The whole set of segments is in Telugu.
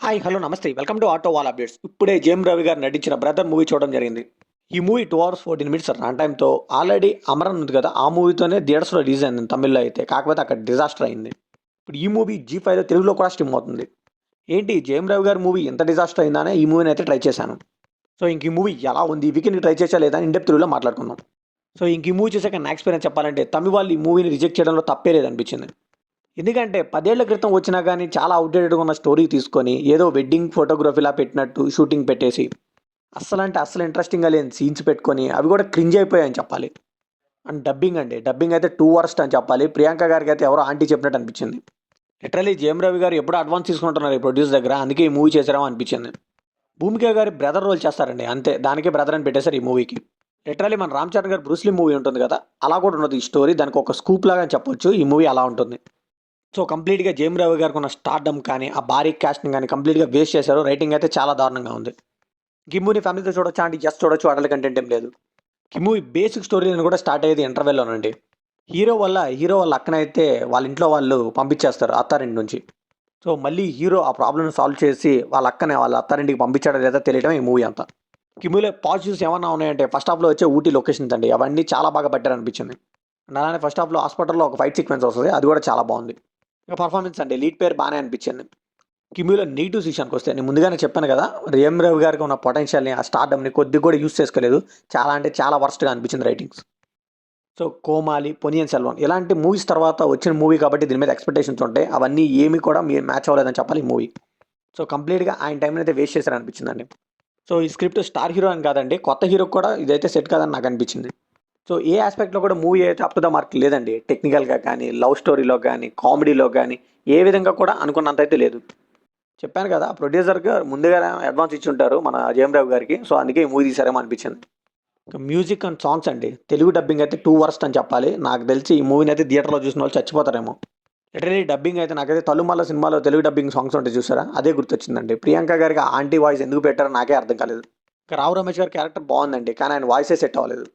హాయ్! హలో! నమస్తే. Welcome to auto wall updates. ఇప్పుడే 'జేఎం రవి' గారు నటించిన 'బ్రదర్' మూవీ చూడడం జరిగింది. ఈ మూవీ 2 అవర్స్ 14 మినిట్స్ రన్ టైమ్‌తో ఆల్రెడీ 'అమరన్' ఉంది కదా! ఆ మూవీతోనే థియేటర్స్‌లో రిలీజ్ అయింది తమిళ్‌లో అయితే. కాకపోతే అక్కడ డిజాస్టర్ అయింది. ఇప్పుడు ఈ మూవీ జీ5లో తెలుగులో కూడా స్ట్రీమ్ అవుతుంది. ఏంటి 'జేఎం రవి' గారి మూవీ ఎంత డిజాస్టర్ అయిందా అని ఈ మూవీని అయితే ట్రై చేశాను. సో ఇంక ఈ మూవీ ఎలా ఉంది? ఈ వీకెండ్‌కి ట్రై చేశా లేదా అని ఇన్ డెప్త్ రివ్యూలో మాట్లాడుకుందాం. సో ఇంక ఈ మూవీ చూసాక నా ఎక్స్‌పీరియన్స్ చెప్పాలంటే తమిళ్ వాళ్ళు ఈ మూవీని రిజెక్ట్ చేయడంలో తప్పే లేదనిపించింది. ఎందుకంటే 10 ఏళ్ల క్రితం వచ్చినా గానీ చాలా ఔట్‌డేటెడ్‌గా ఉన్న స్టోరీ తీసుకొని ఏదో వెడ్డింగ్ ఫోటోగ్రఫీలా పెట్టినట్టు షూటింగ్ పెట్టేసి అస్సలంటే అస్సలు ఇంట్రెస్టింగ్‌గా లేని సీన్స్ పెట్టుకొని అవి కూడా క్రింజ్ అయిపోయాయని చెప్పాలి. అండ్ డబ్బింగ్ అండి. డబ్బింగ్ అయితే 2 వరస్ట్ అని చెప్పాలి. ప్రియాంక గారికి అయితే ఎవరో ఆంటీ చెప్పినట్టు అనిపించింది. లిటరల్లీ 'జేఎం రవి' గారు ఎప్పుడో అడ్వాన్స్ తీసుకుంటున్నారు ఈ ప్రొడ్యూసర్ దగ్గర. అందుకే ఈ మూవీ చేశారేమో అనిపించింది. భూమిక గారి బ్రదర్ రోల్ చేస్తారండి అంతే. దానికే బ్రదర్ అని పెట్టేశారు ఈ మూవీకి. లిటరల్లీ మన 'రామ్ చరణ్' గారి 'బ్రూస్ లీ' మూవీ ఉంటుంది కదా! అలా కూడా ఉండదు ఈ స్టోరీ. దానికి ఒక స్కూప్ లాగా అని చెప్పొచ్చు. ఈ మూవీ అలా ఉంటుంది. సో కంప్లీట్‌గా 'జేఎం రవి' గారికి ఉన్న స్టార్డమ్ కానీ, ఆ భారీ కాస్ట్‌ని గాని కంప్లీట్‌గా వేస్ట్ చేశారు. రైటింగ్ అయితే చాలా దారుణంగా ఉంది. ఈ మూవీని ఫ్యామిలీతో చూడొచ్చా అంటే యెస్ చూడొచ్చు. అడల్ట్ కంటెంట్ ఏం లేదు. ఈ మూవీ బేసిక్ స్టోరీ లైన్ కూడా స్టార్ట్ అయ్యేది ఇంటర్వెల్‌లోనండి. హీరో వాళ్ళ అక్కనైతే వాళ్ళ ఇంట్లో వాళ్ళు పంపించేస్తారు అత్తారింటి నుంచి. సో మళ్ళీ హీరో ఆ ప్రాబ్లమ్‌ని సాల్వ్ చేసి వాళ్ళ అక్కని వాళ్ళ అత్తారింటికి పంపించాడో లేదో తెలియడమే ఈ మూవీ అంతా. ఈ మూవీలో పాజిటివ్స్ ఏమన్నా ఉన్నాయంటే ఫస్ట్ హాఫ్‌లో వచ్చే ఊటీ లొకేషన్స్ అండి. అవన్నీ చాలా బాగా పట్టారనిపించింది. అండ్ అలానే ఫస్ట్ హాఫ్‌లో హాస్పిటల్‌లో ఒక ఫైట్ సీక్వెన్స్ వస్తది. అది కూడా చాలా బాగుంది. ఇక పర్ఫార్మెన్స్ అండి. లీడ్ పేరు బానే అనిపించింది. కిమీలో నెగెటివ్స్ విషయానికొస్తే నేను ముందుగానే చెప్పాను కదా! 'జేఎం రవి' గారికి ఉన్న పొటెన్షియల్‌ని, ఆ స్టార్డమ్‌ని కొద్దిగా కూడా యూజ్ చేసుకోలేదు. చాలా అంటే చాలా వరస్ట్‌గా అనిపించింది రైటింగ్స్. సో 'కోమాలి', 'పొన్నియిన్ సెల్వన్' ఇలాంటి మూవీస్ తర్వాత వచ్చిన మూవీ కాబట్టి దీని మీద ఎక్స్‌పెక్టేషన్స్ ఉంటాయి. అవన్నీ ఏమి కూడా మ్యాచ్ అవ్వలేదని చెప్పాలి ఈ మూవీ. సో కంప్లీట్‌గా ఆయన టైమ్‌ని అయితే వేస్ట్ చేశారనిపించిందండి. సో ఈ స్క్రిప్ట్ స్టార్ హీరో అని కాదండి. కొత్త హీరోకి కూడా ఇదైతే సెట్ కాదని నాకు అనిపించింది. సో ఏ ఆస్పెక్ట్‌లో కూడా మూవీ అయితే అప్ టు ద మార్క్ లేదండి. టెక్నికల్‌గా కానీ, లవ్ స్టోరీలో గానీ, కామెడీలో గానీ ఏ విధంగా కూడా అనుకున్నంత అయితే లేదు. చెప్పాను కదా! ప్రొడ్యూసర్‌గా ముందుగానే అడ్వాన్స్ ఇచ్చుంటారు మన 'జేఎం రవి' గారికి. సో అందుకే ఈ మూవీ తీశారేమో అనిపించింది. ఇక మ్యూజిక్ అండ్ సాంగ్స్ అండి. తెలుగు డబ్బింగ్ అయితే 2 వరస్ట్ అని చెప్పాలి. నాకు తెలిసి ఈ మూవీని అయితే థియేటర్‌లో చూసిన వాళ్ళు చచ్చిపోతారేమో. లిటరల్లీ డబ్బింగ్ అయితే నాకైతే 'తలుమాల' సినిమాలో తెలుగు డబ్బింగ్ సాంగ్స్ ఉంటాయి చూసారా? అదే గుర్తొచ్చిందండి. ప్రియాంక గారికి ఆ ఆంటీ వాయిస్ ఎందుకు పెట్టారో నాకే అర్థం కాలేదు. ఇక 'రావు రమేష్' గారి క్యారెక్టర్ బావుందండి. కానీ ఆయన వాయిసే సెట్ అవ్వలేదు.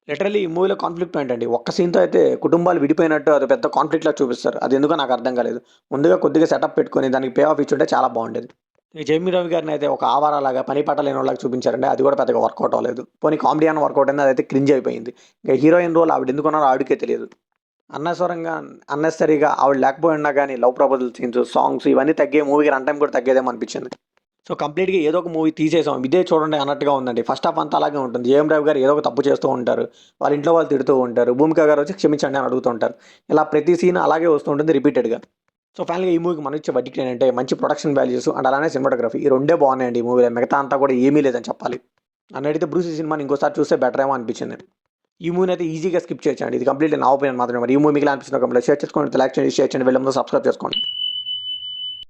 లిటరల్లీ ఈ మూవీలో కాన్ఫ్లిక్ట్ పాయింట్ అండి. ఒక్క సీన్‌తో అయితే కుటుంబాలు విడిపోయినట్టు అది పెద్ద కాన్ఫ్లిక్ట్‌లా చూపిస్తారు. అది ఎందుకో నాకు అర్థం కాలేదు. ముందుగా కొద్దిగా సెటప్ పెట్టుకొని దానికి పే ఆఫ్ ఇచ్చుంటే చాలా బాగుండేది. ఈ 'జేఎం రవి' గారిని అయితే ఒక ఆవారాలాగా పని పాట లేనోడిలాగా చూపించారండి. అది కూడా పెద్దగా వర్కౌట్ అవ్వలేదు. పోనీ కామెడీ అన్న వర్కౌట్ అయింది. అదైతే క్రింజ్ అయిపోయింది. ఇక హీరోయిన్ రోల్ ఆవిడ ఎందుకున్నారో ఆవిడకే తెలియదు. అనవసరంగా అన్నెసెసరీగా ఆవిడ లేకపోయినా గానీ లవ్ ప్రపోజల్ సీన్స్, సాంగ్స్ ఇవన్నీ తగ్గే మూవీకి రన్ టైమ్ కూడా తగ్గేదేమో అనిపించింది. సో కంప్లీట్‌గా ఏదో ఒక మూవీ తీసేసాం. ఇదే చూడండి అన్నట్టుగా ఉందండి. ఫస్ట్ హాఫ్ అంతా అలాగే ఉంటుంది. 'జేఎం రవి' గారు ఏదో ఒక తప్పు చేస్తూ ఉంటారు. వాళ్ళ ఇంట్లో వాళ్ళు తిడుతూ ఉంటారు. 'భూమిక' గారు వచ్చి క్షమించండి అని అడుగుతూ ఉంటారు. ఇలా ప్రతి సీన్ అలాగే వస్తూ ఉంటుంది రిపీటెడ్‌గా. సో ఫైనల్‌గా ఈ మూవీకి మనం ఇచ్చే వర్డిక్ట్ ఏంటంటే మంచి ప్రొడక్షన్ వాల్యూస్ అండ్ అలానే సినిమాటోగ్రఫీ ఈ రెండే బాగున్నాయండి ఈ మూవీలో. మిగతా అంతా కూడా ఏమీ లేదని చెప్పాలి. నన్నడిగితే 'బ్రూస్ లీ' సినిమాని ఇంకోసారి చూస్తే బెటర్ ఏమో అనిపించింది. ఈ మూవీని అయితే ఈజీగా స్కిప్ చేయొచ్చండి. ఇది కంప్లీట్‌లీ నా ఒపీనియన్ మాత్రమే. మరి ఈ మూవీ మీకు ఎలా అనిపించిందో కంప్లీట్‌గా షేర్ చేసుకోండి. లైక్ చేయండి, షేర్ చేయండి. వెళ్ళే ముందు సబ్స్క్రైబ్ చేసుకోండి.